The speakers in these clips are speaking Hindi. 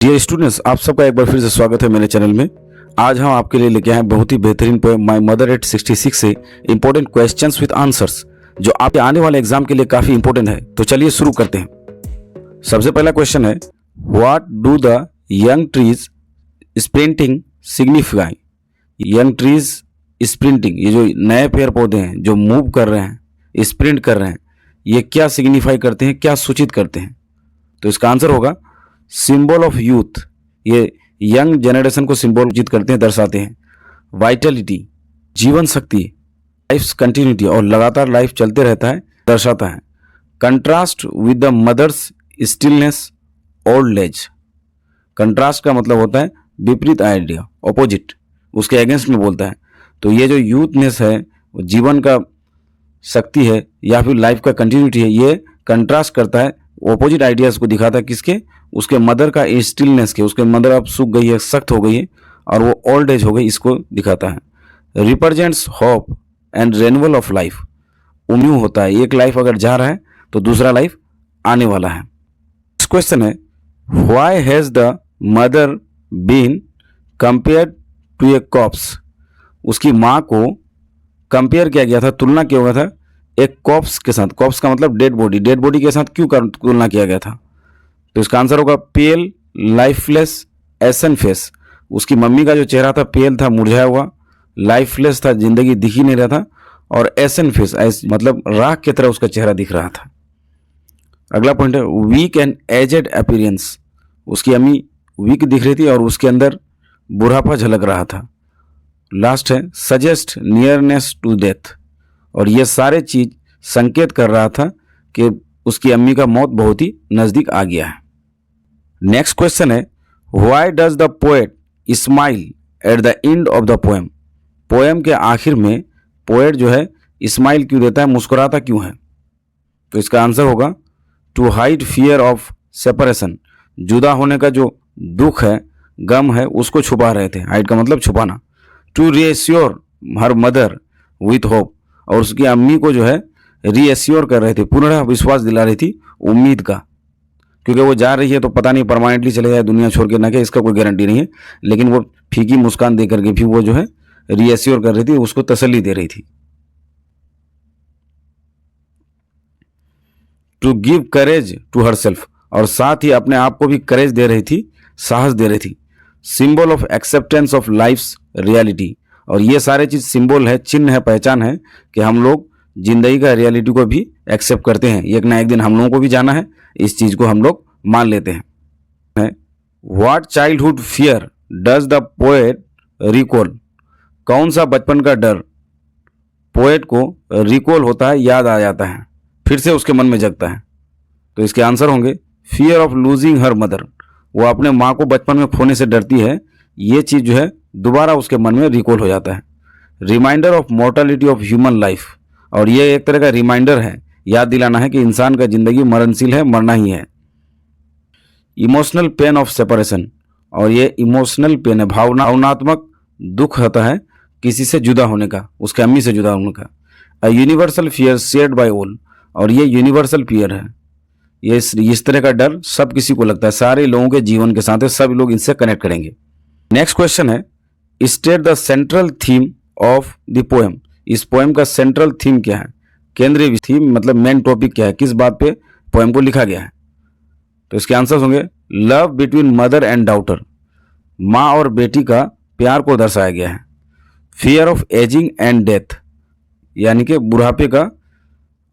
डियर स्टूडेंट्स, आप सबका एक बार फिर से स्वागत है मेरे चैनल में। आज हम आपके लिए लेके आए हैं बहुत ही बेहतरीन पोएम माय मदर एट 66 से इंपॉर्टेंट क्वेश्चंस विद आंसर्स, जो आपके आने वाले एग्जाम के लिए काफी इंपॉर्टेंट है। तो चलिए शुरू करते हैं। सबसे पहला क्वेश्चन है, what do the young trees sprinting signify. Young trees sprinting, ये जो नए पेड़ पौधे हैं जो मूव कर रहे हैं, स्प्रिंट कर रहे हैं, ये क्या सिग्निफाई करते हैं, क्या सूचित करते हैं? तो इसका आंसर होगा सिंबल ऑफ यूथ। ये यंग जनरेशन को सिंबल सूचित करते हैं, दर्शाते हैं। वाइटलिटी, जीवन शक्ति, लाइफ कंटिन्यूटी, और लगातार लाइफ चलते रहता है, दर्शाता है। Contrast with the mother's stillness old age. Contrast का मतलब होता है विपरीत आइडिया, ऑपोजिट, उसके अगेंस्ट में बोलता है। तो ये जो यूथनेस है, जीवन का शक्ति है या फिर लाइफ का कंटिन्यूटी है, ये कंट्रास्ट करता है, ऑपोजिट आइडियाज को दिखाता है। किसके? उसके मदर का स्टिलनेस के। उसके मदर अब सूख गई है, सख्त हो गई है, और वो ओल्ड एज हो गई, इसको दिखाता है। Represents hope and renewal of life. उम्मीद होता है, एक लाइफ अगर जा रहा है तो दूसरा लाइफ आने वाला है। क्वेश्चन है, why has the mother been compared to a corpse. उसकी माँ को कंपेयर किया गया था, तुलना किया गया था एक कॉप्स के साथ। कॉप्स का मतलब डेड बॉडी। डेड बॉडी के साथ क्यों तुलना किया गया था? तो इसका आंसर होगा पेल लाइफलेस एसन फेस। उसकी मम्मी का जो चेहरा था पेल था, मुरझाया हुआ, लाइफलेस था, जिंदगी दिख ही नहीं रहा था, और एसन फेस मतलब राख की तरह उसका चेहरा दिख रहा था। अगला पॉइंट है, वीक एंड एजेड अपीयरेंस। उसकी अम्मी वीक दिख रही थी और उसके अंदर बुढ़ापा झलक रहा था। लास्ट है, सजेस्ट नियरनेस टू डेथ। और ये सारे चीज संकेत कर रहा था कि उसकी अम्मी का मौत बहुत ही नजदीक आ गया है। नेक्स्ट क्वेश्चन है, why does the poet smile at the end of the poem. Poem के आखिर में पोएट जो है स्माइल क्यों देता है, मुस्कुराता क्यों है? तो इसका आंसर होगा to hide fear of separation. जुदा होने का जो दुख है, गम है, उसको छुपा रहे थे। हाइड का मतलब छुपाना। To reassure her mother with hope. और उसकी अम्मी को जो है रीएश्योर कर रहे थे, पूर्ण विश्वास दिला रही थी, उम्मीद का। क्योंकि वो जा रही है तो पता नहीं परमानेंटली चले जाए दुनिया छोड़ के ना, कि इसका कोई गारंटी नहीं है, लेकिन वो फीकी मुस्कान दे करके भी वो जो है रीएश्योर कर रही थी, उसको तसल्ली दे रही थी। To give courage to herself, और साथ ही अपने आप को भी करेज दे रही थी, साहस दे रही थी। Symbol of acceptance of life's reality. और ये सारे चीज सिंबल है, चिन्ह है, पहचान है कि हम लोग जिंदगी का रियलिटी को भी एक्सेप्ट करते हैं। एक ना एक दिन हम लोगों को भी जाना है, इस चीज को हम लोग मान लेते हैं। What childhood fear does the poet recall. कौन सा बचपन का डर पोएट को रिकॉल होता है, याद आ जाता है, फिर से उसके मन में जगता है? तो इसके आंसर होंगे fear of losing her mother. वो अपने माँ को बचपन में खोने से डरती है, ये चीज जो है दोबारा उसके मन में रिकॉल हो जाता है। Reminder of mortality of human life. और ये एक तरह का रिमाइंडर है, याद दिलाना है कि इंसान का जिंदगी मरणशील है, मरना ही है। Emotional pain of separation. और ये इमोशनल पेन है, भावनात्मक दुख होता है किसी से जुदा होने का, उसके अम्मी से जुदा होने का। A universal fear shared by all. और ये यूनिवर्सल फियर है, ये इस तरह का डर सब किसी को लगता है, सारे लोगों के जीवन के साथ है, सब लोग इनसे कनेक्ट करेंगे। नेक्स्ट क्वेश्चन है, state the central theme of the poem. इस पोएम का सेंट्रल थीम क्या है, केंद्रीय थीम मतलब मेन टॉपिक क्या है, किस बात पे पोएम को लिखा गया है? तो इसके आंसर्स होंगे love between mother and daughter. माँ और बेटी का प्यार को दर्शाया गया है। Fear of ageing and death, यानी कि बुढ़ापे का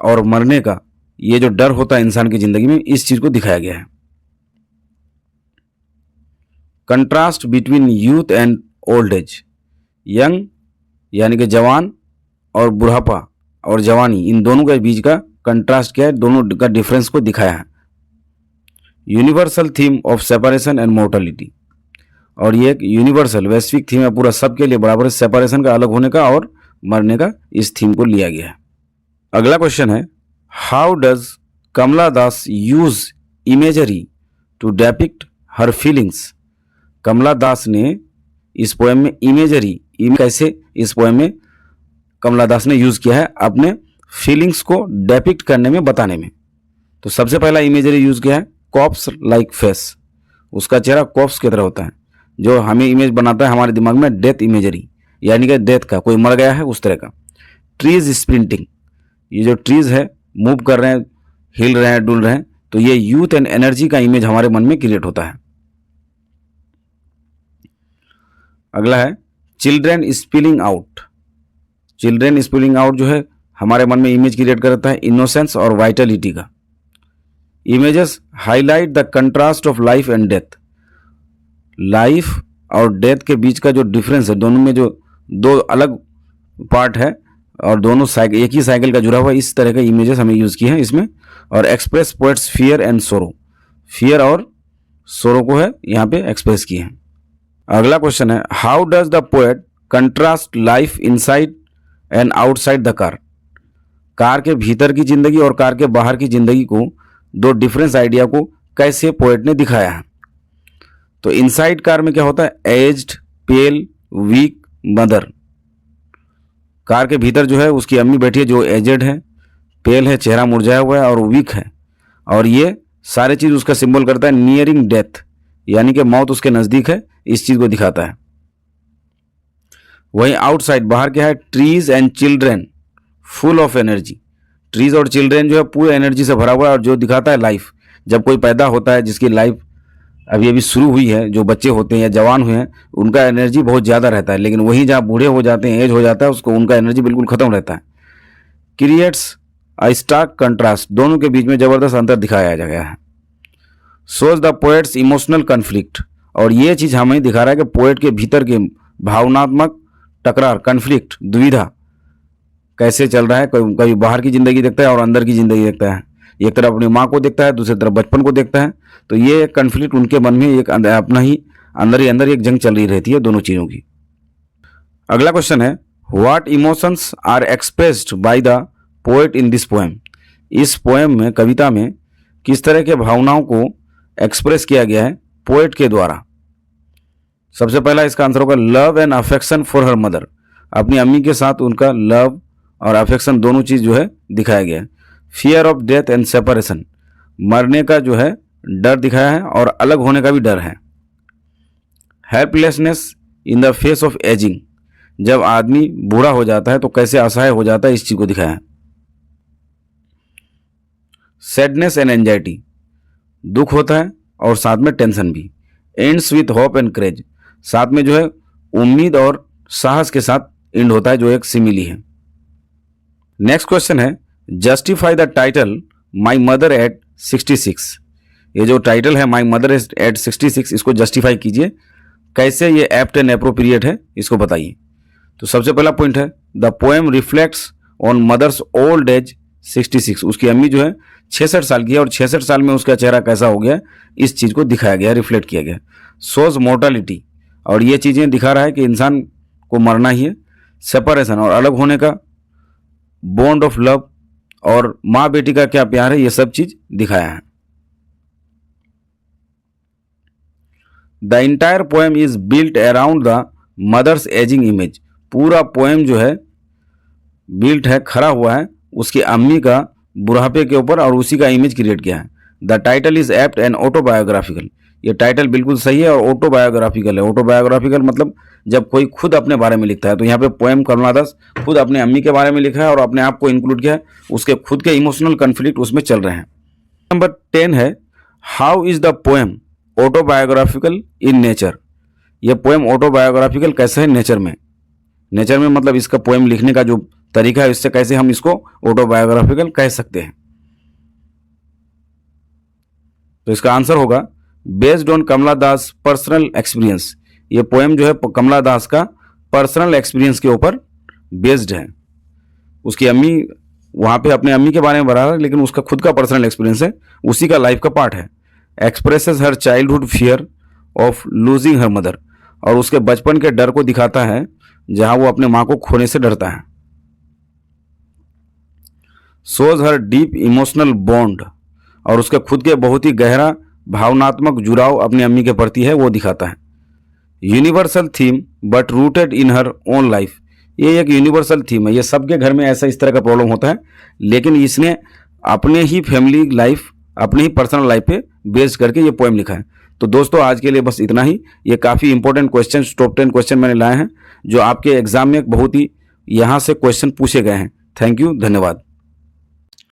और मरने का ये जो डर होता है इंसान की जिंदगी में, इस चीज को दिखाया गया है। Contrast between youth and old age. Young यानी कि जवान, और बुढ़ापा और जवानी, इन दोनों के बीच का कंट्रास्ट क्या है, दोनों का डिफरेंस को दिखाया है। Universal theme of separation and mortality. और ये एक यूनिवर्सल वैश्विक थीम है, पूरा सबके लिए बराबर है, सेपरेशन का, अलग होने का और मरने का, इस थीम को लिया गया है। अगला क्वेश्चन है, how does Kamala Das use imagery to depict her feelings. Kamala Das ने इस पोएम में इमेजरी कैसे इस पोएम में कमला दास ने यूज किया है अपने फीलिंग्स को डेपिक्ट करने में, बताने में। तो सबसे पहला इमेजरी यूज किया है कॉप्स लाइक फेस। उसका चेहरा कॉप्स की तरह होता है, जो हमें इमेज बनाता है हमारे दिमाग में डेथ इमेजरी, यानी कि डेथ का, कोई मर गया है उस तरह का। ट्रीज स्प्रिंटिंग, ये जो ट्रीज है मूव कर रहे हैं, हिल रहे हैं, डुल रहे हैं, तो ये यूथ एंड एनर्जी का इमेज हमारे मन में क्रिएट होता है। अगला है children spilling out. Children spilling out जो है हमारे मन में इमेज क्रिएट करता है इनोसेंस और वाइटलिटी का। Images highlight the contrast of life and death. Life और डेथ के बीच का जो डिफरेंस है, दोनों में जो दो अलग पार्ट है और दोनों साइकिल एक ही साइकिल का जुड़ा हुआ, इस तरह के इमेजेस हमें यूज किए हैं इसमें। और एक्सप्रेस पोएट्स फियर एंड सोरो, फियर और सोरो को है यहाँ पे एक्सप्रेस किए हैं। अगला क्वेश्चन है how does the poet contrast life inside and outside the car. Car के भीतर की जिंदगी और कार के बाहर की जिंदगी को, दो डिफरेंस आइडिया को कैसे पोएट ने दिखाया है। तो इनसाइड कार में क्या होता है, एज्ड, पेल, वीक मदर। कार के भीतर जो है उसकी अम्मी बैठी है जो एजेड है, पेल है, चेहरा मुरझाया हुआ है और वीक है, और ये सारे चीज उसका सिंबल करता है नियरिंग डेथ, यानी कि मौत उसके नजदीक है, इस चीज को दिखाता है। वहीं आउटसाइड बाहर क्या है, trees and children full of energy. Trees और चिल्ड्रेन जो है पूरे एनर्जी से भरा हुआ है, और जो दिखाता है लाइफ, जब कोई पैदा होता है जिसकी लाइफ अभी अभी शुरू हुई है, जो बच्चे होते हैं या जवान हुए हैं, उनका एनर्जी बहुत ज़्यादा रहता है, लेकिन वहीं जहाँ बूढ़े हो जाते हैं, एज हो जाता है, उसको उनका एनर्जी बिल्कुल खत्म रहता है। क्रिएट्स अ स्टार्क कंट्रास्ट, दोनों के बीच में जबरदस्त अंतर दिखाया गया है। Shows the poets emotional conflict, और ये चीज़ हमें दिखा रहा है कि पोएट के भीतर के भावनात्मक टकरार, कन्फ्लिक्ट, दुविधा कैसे चल रहा है। कभी बाहर की जिंदगी देखता है और अंदर की जिंदगी देखता है, एक तरफ अपनी माँ को देखता है, दूसरी तरफ बचपन को देखता है। तो ये कन्फ्लिक्ट उनके मन में एक अपना ही अंदर एक जंग चल रही रहती है दोनों चीज़ों की। अगला क्वेश्चन है what emotions are expressed by the poet in this poem. इस पोएम में, कविता में किस तरह के भावनाओं को एक्सप्रेस किया गया है पोएट के द्वारा। सबसे पहला इसका आंसर होगा love and affection for her mother. अपनी अम्मी के साथ उनका लव और अफेक्शन दोनों चीज जो है दिखाया गया है। Fear of death and separation, मरने का जो है डर दिखाया है और अलग होने का भी डर है। Helplessness in the face of ageing, जब आदमी बूढ़ा हो जाता है तो कैसे असहाय हो जाता है, इस चीज को दिखाया है। सैडनेस एंड एंजाइटी, दुख होता है और साथ में टेंशन भी। Ends with hope and courage, साथ में जो है उम्मीद और साहस के साथ एंड होता है, जो एक सिमिली है। नेक्स्ट क्वेश्चन है justify the title my mother eight 66। ये जो टाइटल है माई मदर एट 66, इसको जस्टिफाई कीजिए, कैसे ये एप्ट एंड एप्रोप्रिएट है, इसको बताइए। तो सबसे पहला पॉइंट है the poem reflects on mother's old age 66। उसकी अम्मी जो है 66 साल की है और 66 साल में उसका चेहरा कैसा हो गया, इस चीज को दिखाया गया, रिफ्लेक्ट किया गया। सोज मोर्टालिटी, और ये चीजें दिखा रहा है कि इंसान को मरना ही है। सेपरेशन, और अलग होने का। बॉन्ड ऑफ लव, और माँ बेटी का क्या प्यार है, ये सब चीज दिखाया है। The entire poem is built around the mother's ageing image. पूरा पोएम जो है बिल्ट है, खड़ा हुआ है उसकी अम्मी का बुढ़ापे के ऊपर, और उसी का इमेज क्रिएट किया है। The title is apt and autobiographical, ये टाइटल बिल्कुल सही है और ऑटोबायोग्राफिकल है। ऑटोबायोग्राफिकल मतलब जब कोई खुद अपने बारे में लिखता है, तो यहाँ पे पोएम कमला दास खुद अपने अम्मी के बारे में लिखा है और अपने आप को इंक्लूड किया है, उसके खुद के इमोशनल कन्फ्लिक्ट उसमें चल रहे हैं। नंबर 10 है how is the poem autobiographical in nature. यह पोएम ऑटोबायोग्राफिकल कैसे है नेचर में। नेचर में मतलब इसका पोएम लिखने का जो तरीका है, इससे कैसे हम इसको ऑटोबायोग्राफिकल कह सकते हैं। तो इसका आंसर होगा based on Kamala Das personal experience. ये पोएम जो है कमला दास का पर्सनल एक्सपीरियंस के ऊपर बेस्ड है। उसकी अम्मी वहां पे अपने अम्मी के बारे में बता रहा है, लेकिन उसका खुद का पर्सनल एक्सपीरियंस है, उसी का लाइफ का पार्ट है। Expresses her childhood fear of losing her mother, और उसके बचपन के डर को दिखाता है जहां वो अपने माँ को खोने से डरता है। Shows her deep emotional bond, और उसके खुद के बहुत ही गहरा भावनात्मक जुड़ाव अपनी अम्मी के प्रति है, वो दिखाता है। Universal theme but rooted in her own life, ये एक यूनिवर्सल थीम है, ये सबके घर में ऐसा इस तरह का प्रॉब्लम होता है, लेकिन इसने अपने ही फैमिली लाइफ, अपने ही पर्सनल लाइफ पे बेस्ड करके ये पोएम लिखा है। तो दोस्तों आज के लिए बस इतना ही। ये काफ़ी इंपॉर्टेंट क्वेश्चन, टॉप 10 क्वेश्चन मैंने लाए हैं जो आपके एग्जाम में बहुत ही यहाँ से क्वेश्चन पूछे गए हैं। थैंक यू, धन्यवाद।